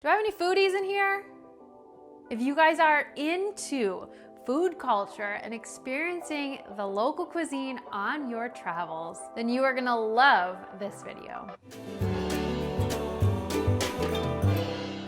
Do I have any foodies in here? If you guys are into food culture and experiencing the local cuisine on your travels, then you are gonna love this video.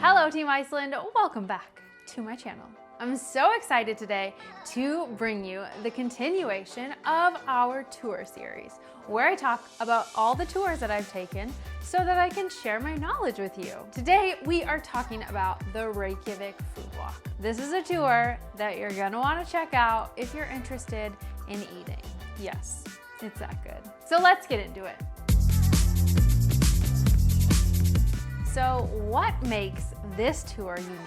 Hello Team Iceland, welcome back to my channel. I'm so excited today to bring you the continuation of our tour series, where I talk about all the tours that I've taken so that I can share my knowledge with you. Today, we are talking about the Reykjavik Food Walk. This is a tour that you're gonna wanna check out if you're interested in eating. Yes, it's that good. So let's get into it. So what makes this tour unique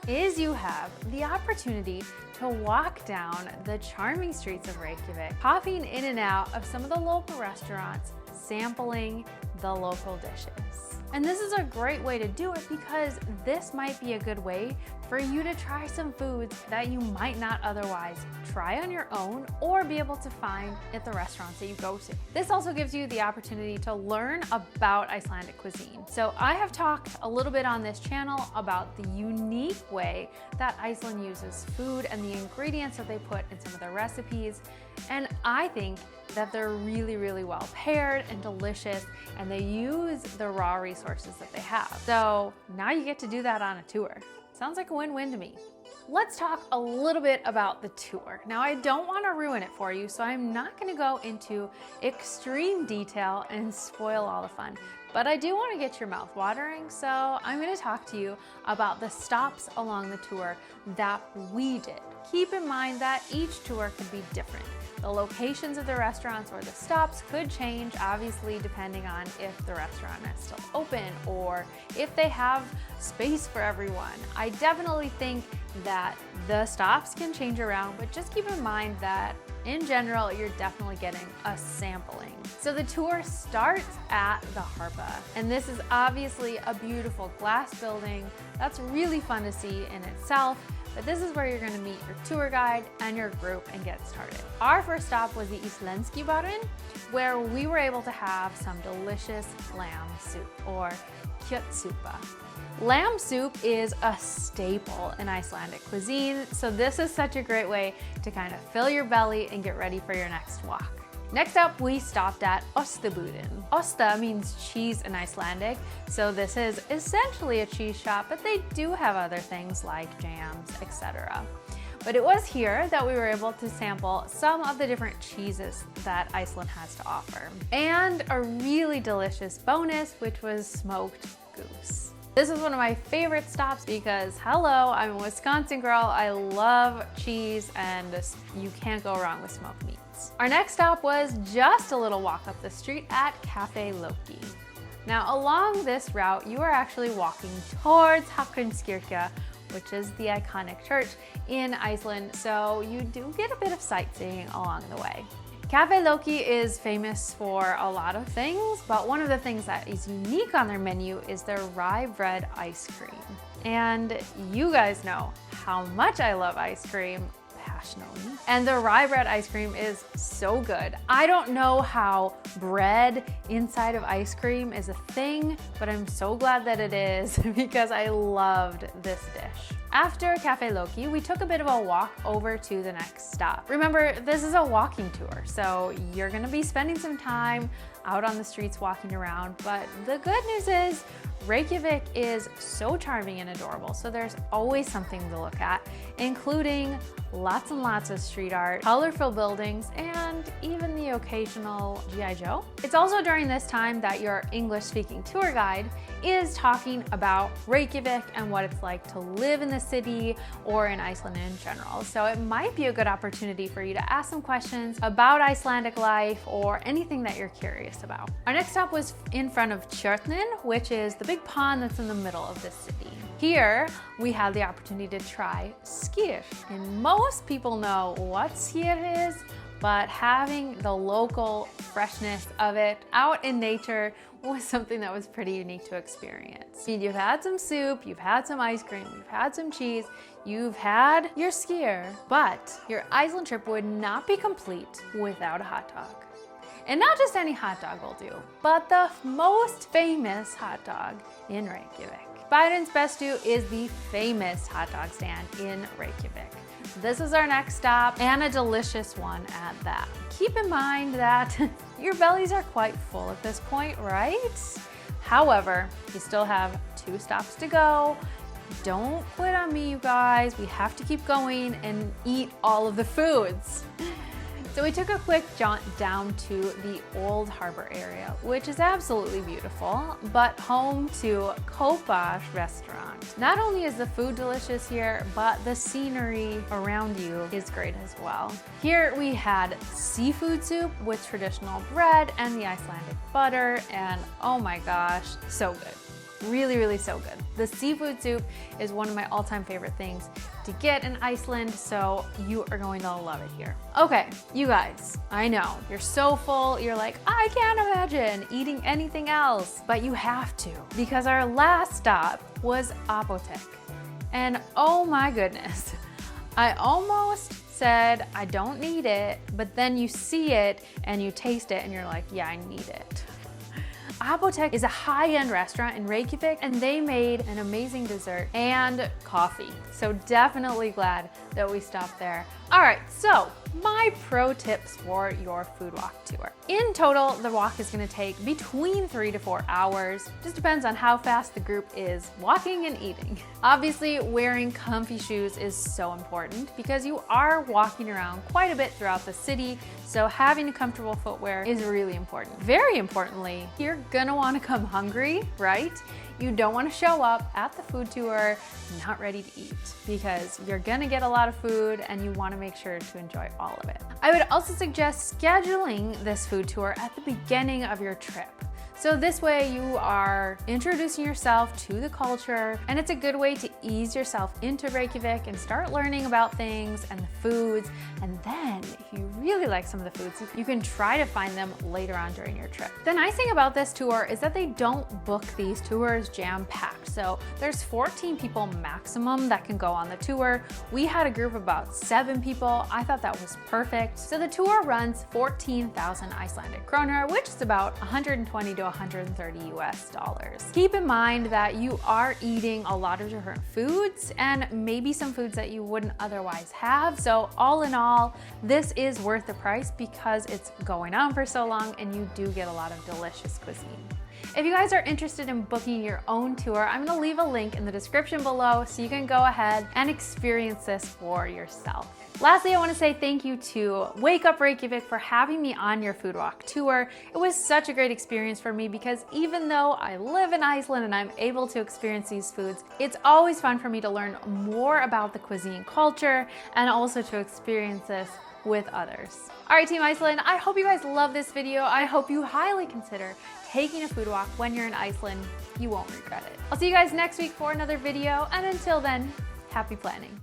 is you have the opportunity to walk down the charming streets of Reykjavik, popping in and out of some of the local restaurants, sampling the local dishes. And this is a great way to do it because this might be a good way for you to try some foods that you might not otherwise try on your own or be able to find at the restaurants that you go to. This also gives you the opportunity to learn about Icelandic cuisine. So I have talked a little bit on this channel about the unique way that Iceland uses food and the ingredients that they put in some of their recipes. And I think that they're really, really well paired and delicious, and they use the raw resources that they have. So now you get to do that on a tour. Sounds like a win-win to me. Let's talk a little bit about the tour. Now, I don't want to ruin it for you, so I'm not going to go into extreme detail and spoil all the fun. But I do want to get your mouth watering, so I'm going to talk to you about the stops along the tour that we did. Keep in mind that each tour could be different. The locations of the restaurants or the stops could change, obviously, depending on if the restaurant is still open or if they have space for everyone. I definitely think that the stops can change around, but just keep in mind that in general, you're definitely getting a sampling. So the tour starts at the Harpa, and this is obviously a beautiful glass building that's really fun to see in itself. But this is where you're going to meet your tour guide and your group and get started. Our first stop was the Íslenski barinn, where we were able to have some delicious lamb soup, or kjötsúpa. Lamb soup is a staple in Icelandic cuisine, so this is such a great way to kind of fill your belly and get ready for your next walk. Next up, we stopped at Ostabúðin. Osta means cheese in Icelandic, so this is essentially a cheese shop, but they do have other things like jams, etc. But it was here that we were able to sample some of the different cheeses that Iceland has to offer. And a really delicious bonus, which was smoked goose. This is one of my favorite stops because, hello, I'm a Wisconsin girl. I love cheese and you can't go wrong with smoked meats. Our next stop was just a little walk up the street at Cafe Loki. Now, along this route, you are actually walking towards Hallgrímskirkja, which is the iconic church in Iceland, so you do get a bit of sightseeing along the way. Cafe Loki is famous for a lot of things, but one of the things that is unique on their menu is their rye bread ice cream. And you guys know how much I love ice cream, passionately. And the rye bread ice cream is so good. I don't know how bread inside of ice cream is a thing, but I'm so glad that it is because I loved this dish. After Cafe Loki, we took a bit of a walk over to the next stop. Remember, this is a walking tour, so you're gonna be spending some time out on the streets walking around, but the good news is Reykjavik is so charming and adorable, so there's always something to look at, including lots and lots of street art, colorful buildings, and even the occasional G.I. Joe. It's also during this time that your English-speaking tour guide is talking about Reykjavik and what it's like to live in the city or in Iceland in general. So it might be a good opportunity for you to ask some questions about Icelandic life or anything that you're curious about. Our next stop was in front of Tjörnin, which is the big pond that's in the middle of the city. Here, we had the opportunity to try skyr. And most people know what skyr is, but having the local freshness of it out in nature was something that was pretty unique to experience. I mean, you've had some soup, you've had some ice cream, you've had some cheese, you've had your skyr, but your Iceland trip would not be complete without a hot dog. And not just any hot dog will do, but the most famous hot dog in Reykjavik. Biden's Bestu is the famous hot dog stand in Reykjavik. This is our next stop, and a delicious one at that. Keep in mind that your bellies are quite full at this point, right? However, you still have 2 stops to go. Don't quit on me, you guys. We have to keep going and eat all of the foods. So we took a quick jaunt down to the Old Harbor area, which is absolutely beautiful, but home to Kopa's restaurant. Not only is the food delicious here, but the scenery around you is great as well. Here we had seafood soup with traditional bread and the Icelandic butter, and oh my gosh, so good. Really, really so good. The seafood soup is one of my all-time favorite things to get in Iceland, so you are going to love it here. Okay, you guys, I know, you're so full, you're like, I can't imagine eating anything else, but you have to, because our last stop was Apotek. And oh my goodness, I almost said I don't need it, but then you see it and you taste it and you're like, yeah, I need it. Apotek is a high-end restaurant in Reykjavik, and they made an amazing dessert and coffee. So definitely glad that we stopped there. All right, so my pro tips for your food walk tour. In total, the walk is gonna take between 3 to 4 hours. Just depends on how fast the group is walking and eating. Obviously, wearing comfy shoes is so important because you are walking around quite a bit throughout the city, so having a comfortable footwear is really important. Very importantly, you're gonna wanna come hungry, right? You don't wanna show up at the food tour not ready to eat because you're gonna get a lot of food and you wanna make sure to enjoy all of it. I would also suggest scheduling this food tour at the beginning of your trip. So this way you are introducing yourself to the culture, and it's a good way to ease yourself into Reykjavik and start learning about things and the foods. And then if you really like some of the foods, you can try to find them later on during your trip. The nice thing about this tour is that they don't book these tours jam-packed. So there's 14 people maximum that can go on the tour. We had a group of about 7 people. I thought that was perfect. So the tour runs 14,000 Icelandic kroner, which is about 120 to 130 US dollars. Keep in mind that you are eating a lot of different foods and maybe some foods that you wouldn't otherwise have. So all in all, this is worth the price because it's going on for so long and you do get a lot of delicious cuisine. If you guys are interested in booking your own tour, I'm gonna leave a link in the description below so you can go ahead and experience this for yourself. Lastly, I wanna say thank you to Wake Up Reykjavik for having me on your food walk tour. It was such a great experience for me because even though I live in Iceland and I'm able to experience these foods, it's always fun for me to learn more about the cuisine culture and also to experience this with others. All right, Team Iceland, I hope you guys love this video. I hope you highly consider taking a food walk when you're in Iceland. You won't regret it. I'll see you guys next week for another video, and until then, happy planning.